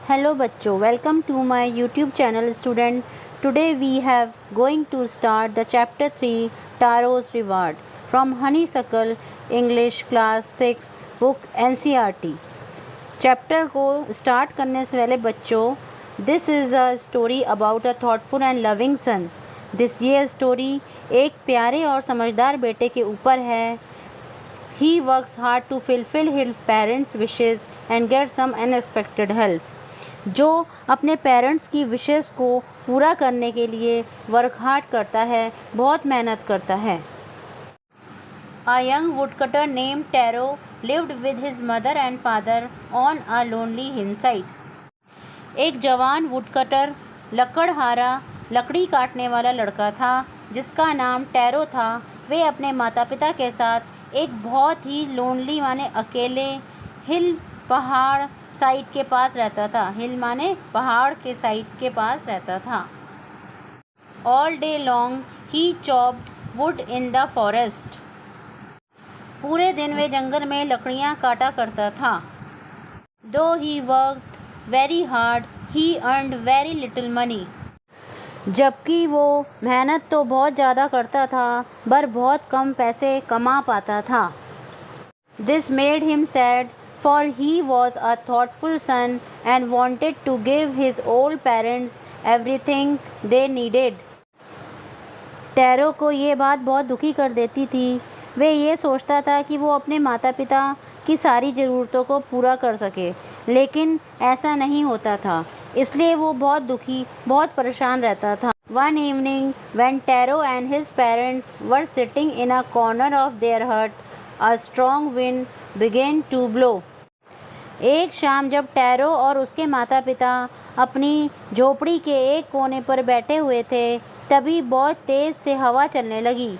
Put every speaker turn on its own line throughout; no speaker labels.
Hello बच्चों, welcome to my YouTube channel student. Today we have going to start the chapter 3 Tarot's Reward from Honeysuckle English class 6 book NCERT. Chapter को start करने से पहले बच्चों, this is a story about a thoughtful and loving son. ये story एक प्यारे और समझदार बेटे के ऊपर है. He works hard to fulfill his parents' wishes and get some unexpected help. जो अपने पेरेंट्स की विशेस को पूरा करने के लिए वर्क हार्ड करता है, बहुत मेहनत करता है. A young woodcutter named Taro lived with his mother and father on a lonely hillside. एक जवान वुडकटर लकड़हारा लकड़ी काटने वाला लड़का था जिसका नाम टैरो था. वे अपने माता पिता के साथ एक बहुत ही लोनली माने अकेले हिल पहाड़ साइड के पास रहता था. हिल माने पहाड़ के साइड के पास रहता था. All day long he chopped would in the forest. पूरे दिन वे जंगल में लकड़ियाँ काटा करता था. दो he worked very hard he earned very little money. जबकि वो मेहनत तो बहुत ज़्यादा करता था पर बहुत कम पैसे कमा पाता था. This made him sad for he was a thoughtful son and wanted to give his old parents everything they needed. Tarot को ये बात बहुत दुखी कर देती थी. वे ये सोचता था कि वो अपने माता पिता की सारी ज़रूरतों को पूरा कर सके, लेकिन ऐसा नहीं होता था. इसलिए वो बहुत दुखी, बहुत परेशान रहता था. One evening when Taro and his parents were sitting in a corner of their hut, a strong wind began to blow. एक शाम जब टैरो और उसके माता पिता अपनी झोपड़ी के एक कोने पर बैठे हुए थे, तभी बहुत तेज़ से हवा चलने लगी.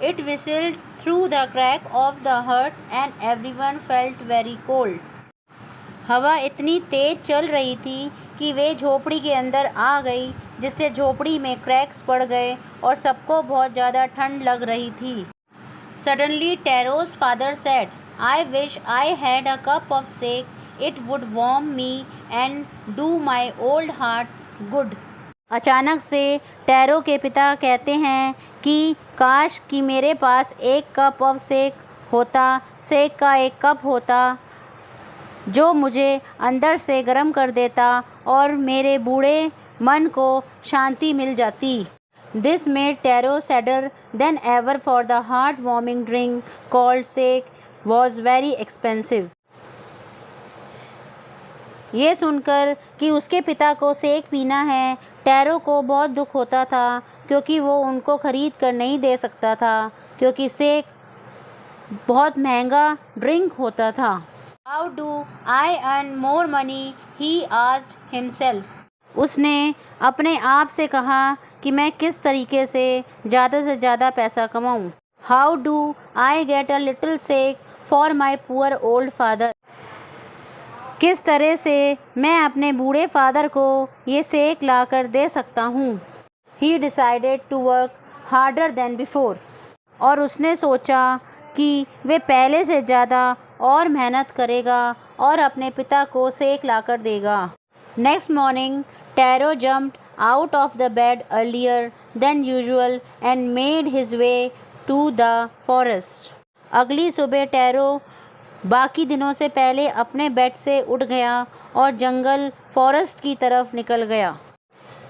It whistled through the crack of the hut and everyone felt very cold. हवा इतनी तेज़ चल रही थी कि वे झोपड़ी के अंदर आ गई, जिससे झोपड़ी में क्रैक्स पड़ गए और सबको बहुत ज़्यादा ठंड लग रही थी. Suddenly Taro's father said, I wish I had a cup of shake. It would warm me and do my old heart good. अचानक से टैरो के पिता कहते हैं कि काश कि मेरे पास एक कप ऑफ शेक होता, शेक का एक कप होता जो मुझे अंदर से गर्म कर देता और मेरे बूढ़े मन को शांति मिल जाती. This made Taro sadder than ever for the heart-warming drink called shake was very expensive. ये सुनकर कि उसके पिता को शेक पीना है, टैरो को बहुत दुख होता था क्योंकि वो उनको खरीद कर नहीं दे सकता था क्योंकि शेक बहुत महंगा ड्रिंक होता था. How do I earn more money? He asked himself. उसने अपने आप से कहा कि मैं किस तरीके से ज़्यादा पैसा कमाऊं. How do I get a little shake for my poor old father? किस तरह से मैं अपने बूढ़े फादर को ये शेक ला कर दे सकता हूँ. He decided to work harder than before. और उसने सोचा कि वे पहले से ज़्यादा और मेहनत करेगा और अपने पिता को शेक ला कर देगा. Next morning, Taro jumped out of the bed earlier than usual and made his way to the forest. अगली सुबह टैरो बाकी दिनों से पहले अपने बेड से उठ गया और जंगल फॉरेस्ट की तरफ निकल गया.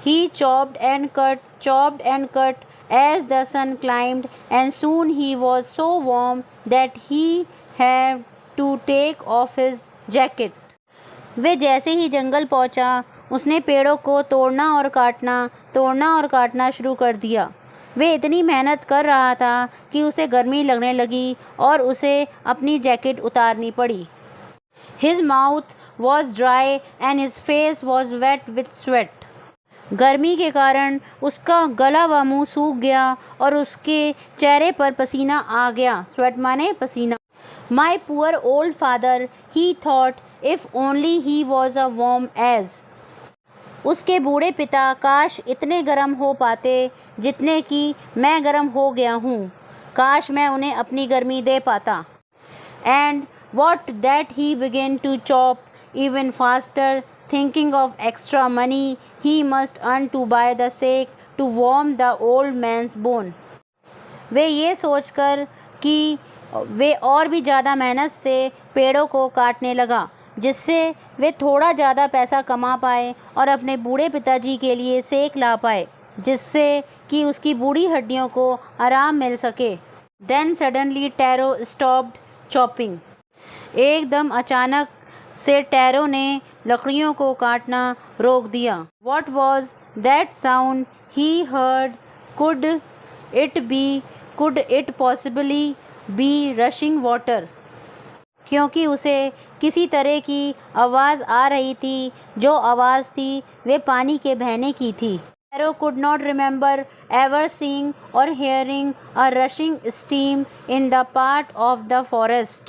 He chopped and cut as the sun climbed and soon he was so warm that he had to take off his jacket. वे जैसे ही जंगल पहुंचा, उसने पेड़ों को तोड़ना और काटना शुरू कर दिया. वे इतनी मेहनत कर रहा था कि उसे गर्मी लगने लगी और उसे अपनी जैकेट उतारनी पड़ी. His mouth was dry and his face was wet with sweat. गर्मी के कारण उसका गला व मुंह सूख गया और उसके चेहरे पर पसीना आ गया. स्वेट माने पसीना. My poor old father, he thought, if only he was a warm as. उसके बूढ़े पिता काश इतने गर्म हो पाते जितने कि मैं गर्म हो गया हूँ. काश मैं उन्हें अपनी गर्मी दे पाता. And what that he began to chop even faster thinking of extra money he must earn to buy the sake to warm the old man's bone. वे ये सोचकर कि वे और भी ज़्यादा मेहनत से पेड़ों को काटने लगा जिससे वे थोड़ा ज़्यादा पैसा कमा पाए और अपने बूढ़े पिताजी के लिए सेक ला पाए जिससे कि उसकी बूढ़ी हड्डियों को आराम मिल सके. Then suddenly Taro stopped chopping. एकदम अचानक से टैरो ने लकड़ियों को काटना रोक दिया. What was that sound he heard? Could it possibly be rushing water? क्योंकि उसे किसी तरह की आवाज़ आ रही थी. जो आवाज़ थी वे पानी के बहने की थी. Taro could not remember ever seeing or hearing a rushing stream in the part of the forest.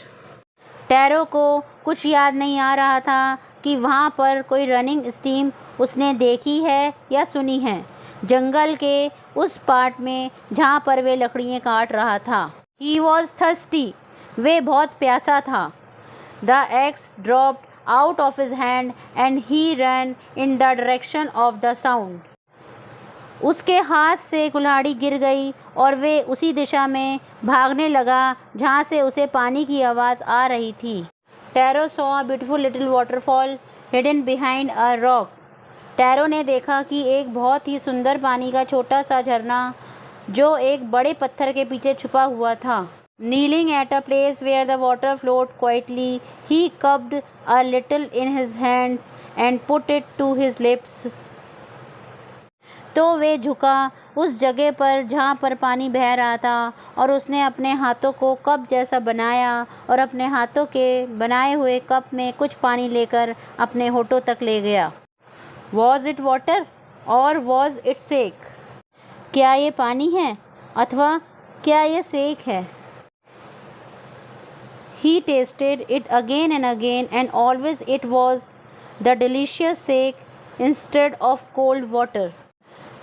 Tarot को कुछ याद नहीं आ रहा था कि वहाँ पर कोई रनिंग स्टीम उसने देखी है या सुनी है जंगल के उस पार्ट में जहाँ पर वे लकड़ियाँ काट रहा था. He was thirsty. वे बहुत प्यासा था. The axe dropped out of his hand and he ran in the direction of the sound. उसके हाथ से कुल्हाड़ी गिर गई और वे उसी दिशा में भागने लगा जहाँ से उसे पानी की आवाज़ आ रही थी. Tarot saw a beautiful little waterfall hidden behind a rock. Tarot ने देखा कि एक बहुत ही सुंदर पानी का छोटा सा झरना जो एक बड़े पत्थर के पीछे छुपा हुआ था. Kneeling at a place where the water flowed quietly, he cupped a little in his hands and put it to his lips. तो वे झुका उस जगह पर जहाँ पर पानी बह रहा था और उसने अपने हाथों को कप जैसा बनाया और अपने हाथों के बनाए हुए कप में कुछ पानी लेकर अपने होठों तक ले गया. Was it water or was it sake? क्या ये पानी है अथवा क्या ये सेक है? He tasted it again and again and always it was the delicious sake instead of cold water.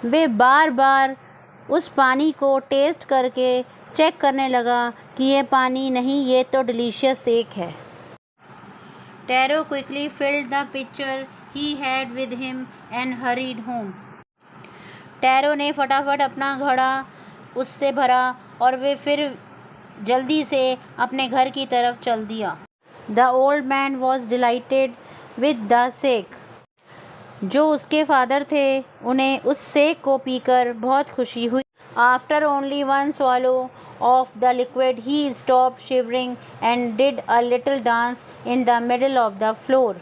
वे बार बार उस पानी को टेस्ट करके चेक करने लगा कि ये पानी नहीं, ये तो डिलीशियस सेक है. Tarot quickly filled the picture he had with him and hurried home. Tarot ने फटाफट अपना घड़ा उससे भरा और वे फिर जल्दी से अपने घर की तरफ चल दिया. The old man was dilated with the sake. जो उसके फादर थे उन्हें उस सेक को पीकर बहुत खुशी हुई. After only one swallow of the liquid he stopped shivering and did a little dance in the middle of the floor.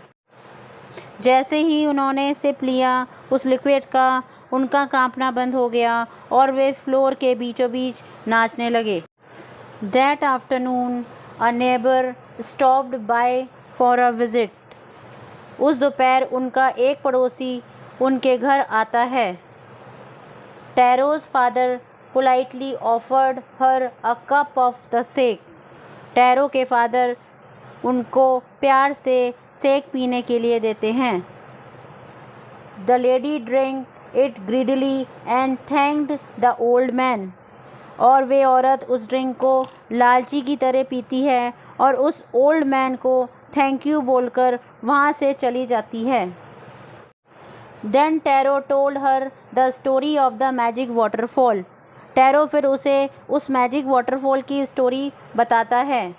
जैसे ही उन्होंने सिप लिया उस लिक्विड का उनका कांपना बंद हो गया और वे फ्लोर के बीचों बीच नाचने लगे. That afternoon a neighbour stopped by for a visit. उस दोपहर उनका एक पड़ोसी उनके घर आता है. Taro's father politely offered her a cup of the sake. Taro के फादर उनको प्यार से सेक पीने के लिए देते हैं. The lady drink it greedily and thanked the old man. और वे औरत उस ड्रिंक को लालची की तरह पीती है और उस ओल्ड मैन को थैंक यू बोलकर वहाँ से चली जाती है. Then Taro told her the story of the magic waterfall. Taro फिर उसे उस मैजिक वाटरफॉल की स्टोरी बताता है.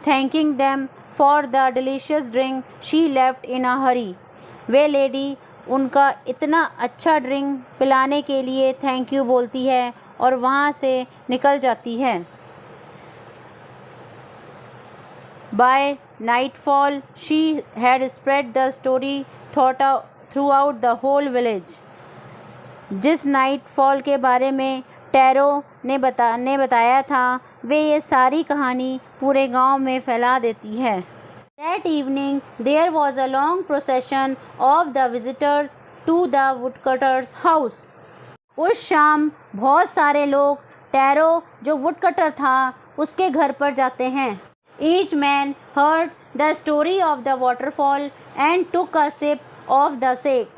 Thanking them for the delicious drink she left in a hurry. वे लेडी उनका इतना अच्छा ड्रिंक पिलाने के लिए थैंक यू बोलती है और वहाँ से निकल जाती है. By nightfall she had spread the story throughout the whole village. जिस नाइटफॉल के बारे में टैरो ने बताया था वे ये सारी कहानी पूरे गांव में फैला देती है. That evening there was a long procession of the visitors to the woodcutter's house. उस शाम बहुत सारे लोग टैरो जो वुडकटर था उसके घर पर जाते हैं. Each man heard the story of the waterfall and took a sip of the sake.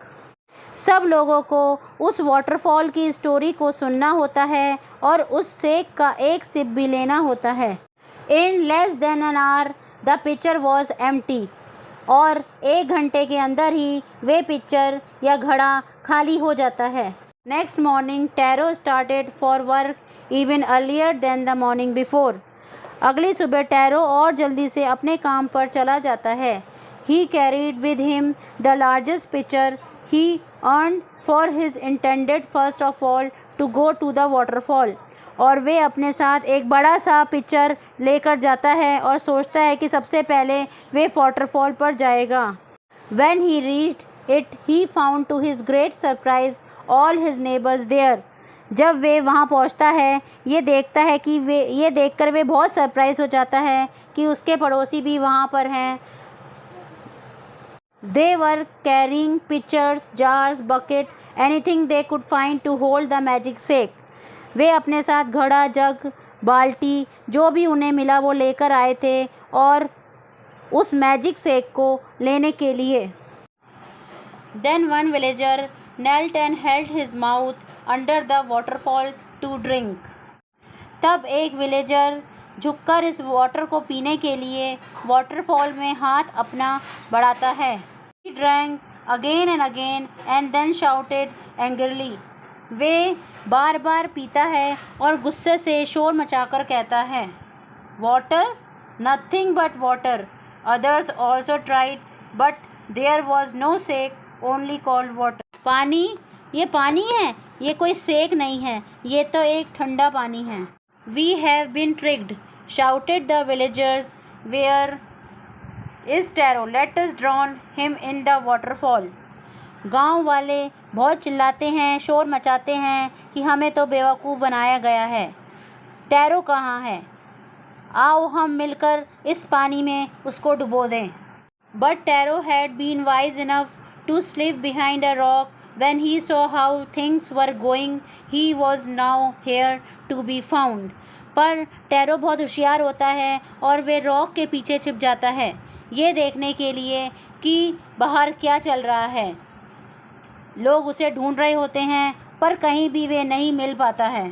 सब लोगों को उस वाटरफॉल की स्टोरी को सुनना होता है और उस सेक का एक सिप भी लेना होता है. In less than an hour the pitcher was empty. और 1 घंटे के अंदर ही वे पिक्चर या घड़ा खाली हो जाता है। Next morning Taro started for work even earlier than the morning before. अगली सुबह टैरो और जल्दी से अपने काम पर चला जाता है। He carried with him the largest picture he earned for his intended first of all to go to the waterfall. और वे अपने साथ एक बड़ा सा पिक्चर लेकर जाता है और सोचता है कि सबसे पहले वे वाटरफॉल पर जाएगा। When he reached it, he found to his great surprise all his neighbors there. जब वे वहाँ पहुँचता है ये देखकर वे बहुत सरप्राइज हो जाता है कि उसके पड़ोसी भी वहाँ पर हैं। They were carrying pitchers, jars, bucket, anything they could find to hold the magic shake. वे अपने साथ घड़ा, जग, बाल्टी जो भी उन्हें मिला वो लेकर आए थे और उस मैजिक शेक को लेने के लिए। Then one villager knelt and held his mouth under the waterfall to drink. तब एक विलेजर झुककर इस वाटर को पीने के लिए वाटरफॉल में हाथ अपना बढ़ाता है। He drank again and again and then shouted angrily. वे बार बार पीता है और गुस्से से शोर मचाकर कहता है, water, nothing but water. Others also tried, but there was no shake, only cold water. पानी, ये पानी है, ये कोई सेक नहीं है, ये तो एक ठंडा पानी है। We have been tricked, shouted the villagers. Where is Taro? Let us drown him in the waterfall. गांव वाले बहुत चिल्लाते हैं, शोर मचाते हैं कि हमें तो बेवकूफ़ बनाया गया है। टैरो कहाँ है? आओ हम मिलकर इस पानी में उसको डुबो दें। But Taro had been wise enough to slip behind a rock. When he saw how things were going, he was now here to be found. पर टैरो बहुत होशियार होता है और वे रॉक के पीछे छिप जाता है ये देखने के लिए कि बाहर क्या चल रहा है। लोग उसे ढूंढ रहे होते हैं पर कहीं भी वे नहीं मिल पाता है।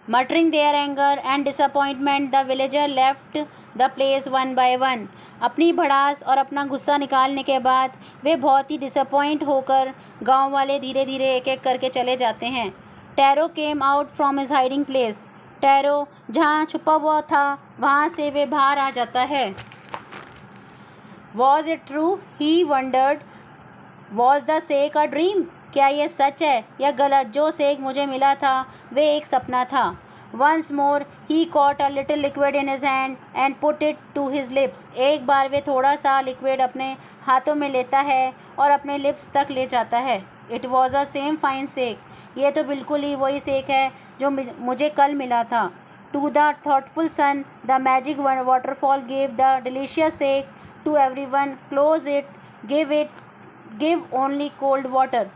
Muttering their anger and disappointment, the villager left the place one by one. अपनी भड़ास और अपना गुस्सा निकालने के बाद वे बहुत ही डिसअपॉइंट होकर गांव वाले धीरे धीरे एक एक करके चले जाते हैं। Tarot came out from his hiding place. Tarot जहाँ छुपा हुआ था वहाँ से वे बाहर आ जाता है। Was it true? He wondered. Was the shake a dream? क्या ये सच है या गलत? जो शेक मुझे मिला था वे एक सपना था। Once more he caught a little liquid in his hand and put it to his lips. एक बार वे थोड़ा सा लिक्विड अपने हाथों में लेता है और अपने लिप्स तक ले जाता है। It was a same fine shake. ये तो बिल्कुल ही वही शेक है जो मुझे कल मिला था। To the thoughtful son, the magic waterfall gave the delicious shake to everyone. Close it, give only cold water.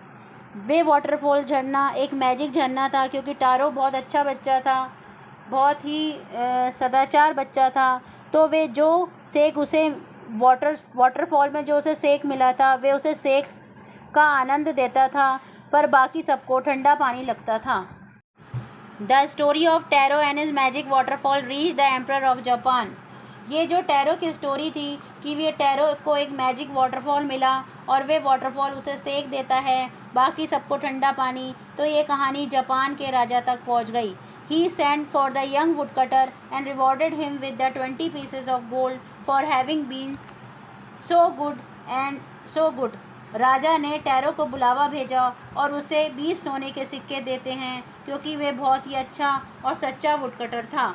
Way waterfall झरना एक मैजिक झरना था क्योंकि टारो बहुत अच्छा बच्चा था, बहुत ही सदाचार बच्चा था। तो वे जो सेक उसे वाटरफॉल में जो उसे सेक मिला था वे उसे सेक का आनंद देता था पर बाकी सबको ठंडा पानी लगता था। The story of tarot and his magic waterfall reach the emperor of Japan. ये जो टैरो की स्टोरी थी कि वे टैरो को एक मैजिक वाटरफॉल मिला और वे वाटरफॉल उसे सेक देता है, बाकी सबको ठंडा पानी, तो ये कहानी जापान के राजा तक पहुंच गई। He sent for the young woodcutter and rewarded him with the 20 pieces of gold for having been so good. राजा ने टैरो को बुलावा भेजा और उसे 20 सोने के सिक्के देते हैं क्योंकि वे बहुत ही अच्छा और सच्चा वुडकटर था।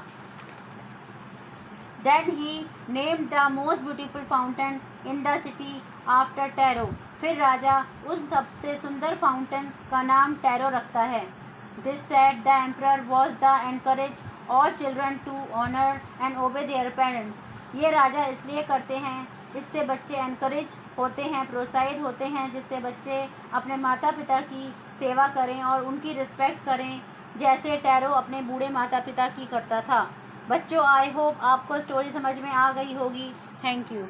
Then he named the most beautiful fountain in the city after Taro. फिर राजा उस सबसे सुंदर फाउंटेन का नाम टैरो रखता है। This said the emperor was the encourage all children to honor and obey their parents. ये राजा इसलिए करते हैं, इससे बच्चे एनकरेज होते हैं, प्रोत्साहित होते हैं, जिससे बच्चे अपने माता पिता की सेवा करें और उनकी रिस्पेक्ट करें जैसे टैरो अपने बूढ़े माता पिता की करता था। बच्चों, आई होप आपको स्टोरी समझ में आ गई होगी। Thank you.